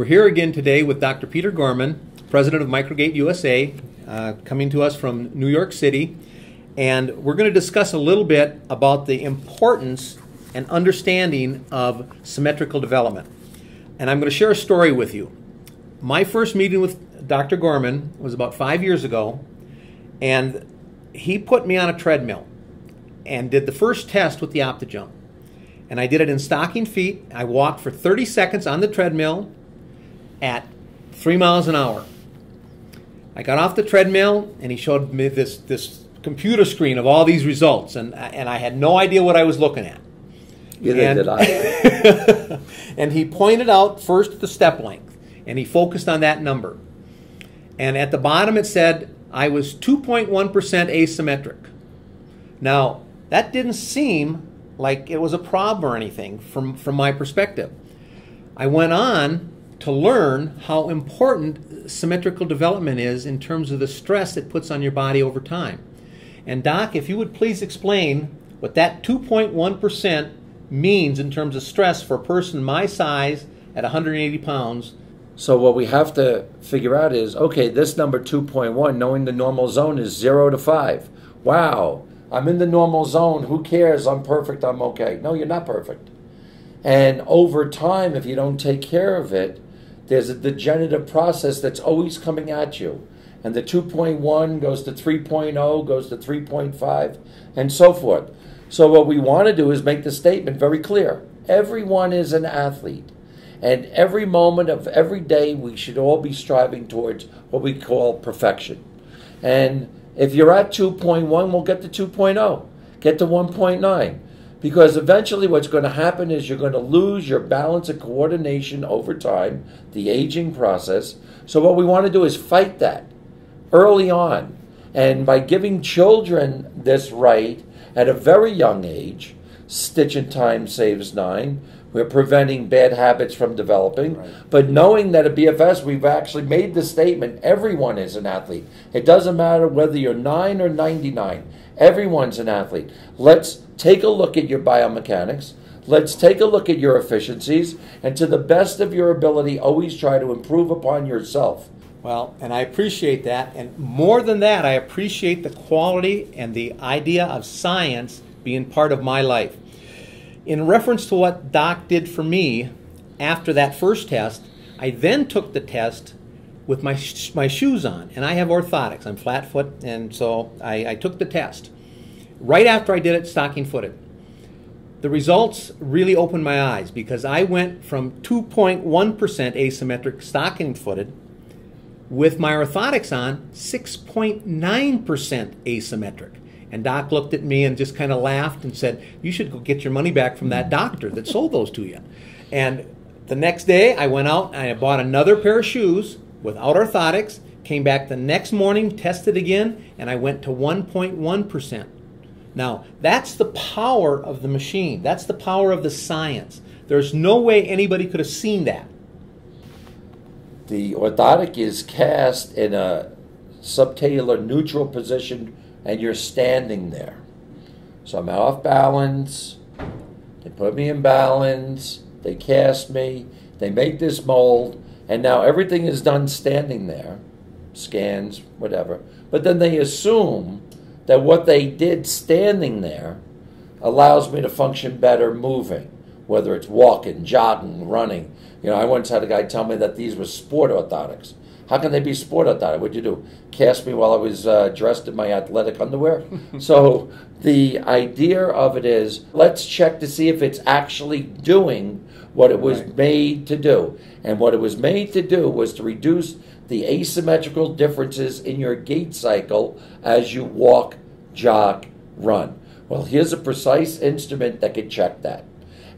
We're here again today with Dr. Peter Gorman, President of Microgate USA, coming to us from New York City. And we're going to discuss a little bit about the importance and understanding of symmetrical development. And I'm going to share a story with you. My first meeting with Dr. Gorman was about 5 years ago, and he put me on a treadmill and did the first test with the OptoJump. And I did it in stocking feet. I walked for 30 seconds on the treadmill at 3 miles an hour. I got off the treadmill, and he showed me this computer screen of all these results, and I had no idea what I was looking at. Neither did I. And he pointed out first the step length, and he focused on that number. And at the bottom it said I was 2.1% asymmetric. Now, that didn't seem like it was a problem or anything from my perspective. I went on to learn how important symmetrical development is in terms of the stress it puts on your body over time. And Doc, if you would please explain what that 2.1% means in terms of stress for a person my size at 180 pounds. So what we have to figure out is, okay, this number 2.1, knowing the normal zone is 0 to 5. Wow, I'm in the normal zone. Who cares? I'm perfect. I'm okay. No, you're not perfect. And over time, if you don't take care of it, there's a degenerative process that's always coming at you. And the 2.1 goes to 3.0, goes to 3.5, and so forth. So what we want to do is make the statement very clear. Everyone is an athlete. And every moment of every day, we should all be striving towards what we call perfection. And if you're at 2.1, we'll get to 2.0, get to 1.9. Because eventually what's going to happen is you're going to lose your balance and coordination over time, the aging process. So what we want to do is fight that early on. And by giving children this right at a very young age, stitch in time saves 9. We're preventing bad habits from developing. Right. But knowing that at BFS, we've actually made the statement, everyone is an athlete. It doesn't matter whether you're 9 or 99. Everyone's an athlete. Let's take a look at your biomechanics. Let's take a look at your efficiencies. And to the best of your ability, always try to improve upon yourself. Well, and I appreciate that. And more than that, I appreciate the quality and the idea of science being part of my life. In reference to what Doc did for me after that first test, I then took the test with my shoes on. And I have orthotics. I'm flat foot, and so I took the test. Right after I did it stocking footed. The results really opened my eyes because I went from 2.1% asymmetric stocking footed with my orthotics on 6.9% asymmetric. And Doc looked at me and just kind of laughed and said, you should go get your money back from that doctor that sold those to you. And the next day I went out and I bought another pair of shoes without orthotics, came back the next morning, tested again, and I went to 1.1%. Now, that's the power of the machine. That's the power of the science. There's no way anybody could have seen that. The orthotic is cast in a subtalar neutral position, and you're standing there. So I'm off balance. They put me in balance. They cast me. They make this mold. And now everything is done standing there. Scans, whatever. But then they assume that what they did standing there allows me to function better moving, whether it's walking, jogging, running. You know, I once had a guy tell me that these were sport orthotics. How can they be sport orthotic? What'd you do? Cast me while I was dressed in my athletic underwear? So the idea of it is, let's check to see if it's actually doing what it was made to do. And what it was made to do was to reduce the asymmetrical differences in your gait cycle as you walk, jog, run. Well, here's a precise instrument that could check that.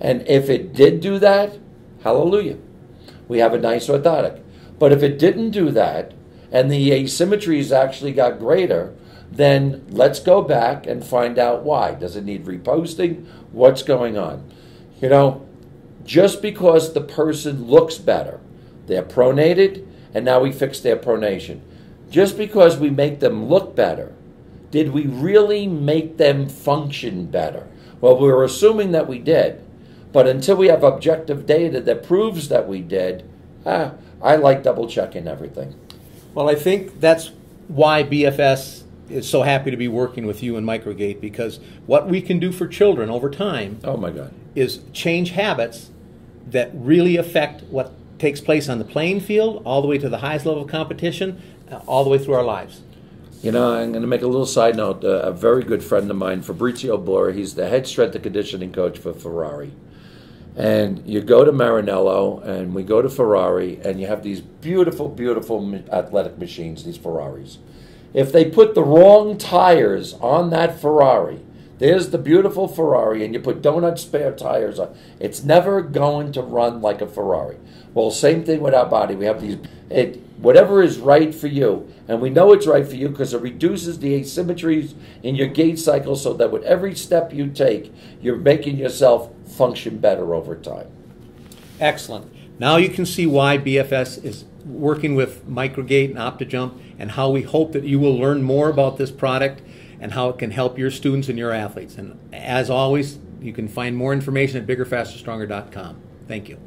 And if it did do that, hallelujah, we have a nice orthotic. But if it didn't do that, and the asymmetries actually got greater, then let's go back and find out why. Does it need reposting? What's going on? You know, just because the person looks better, they're pronated, and now we fix their pronation. Just because we make them look better, did we really make them function better? Well, we're assuming that we did. But until we have objective data that proves that we did, I like double checking everything. Well, I think that's why BFS is so happy to be working with you and Microgate, because what we can do for children over time, oh my God, is change habits that really affect what takes place on the playing field, all the way to the highest level of competition, all the way through our lives. You know, I'm going to make a little side note. A very good friend of mine, Fabrizio Blora, he's the head strength and conditioning coach for Ferrari. And you go to Maranello, and we go to Ferrari, and you have these beautiful, beautiful athletic machines, these Ferraris. If they put the wrong tires on that Ferrari, there's the beautiful Ferrari, and you put donut spare tires on, it's never going to run like a Ferrari. Well, same thing with our body. We have these, whatever is right for you, and we know it's right for you because it reduces the asymmetries in your gait cycle, so that with every step you take, you're making yourself function better over time. Excellent. Now you can see why BFS is working with Microgate and OptoJump, and how we hope that you will learn more about this product and how it can help your students and your athletes. And as always, you can find more information at biggerfasterstronger.com. Thank you.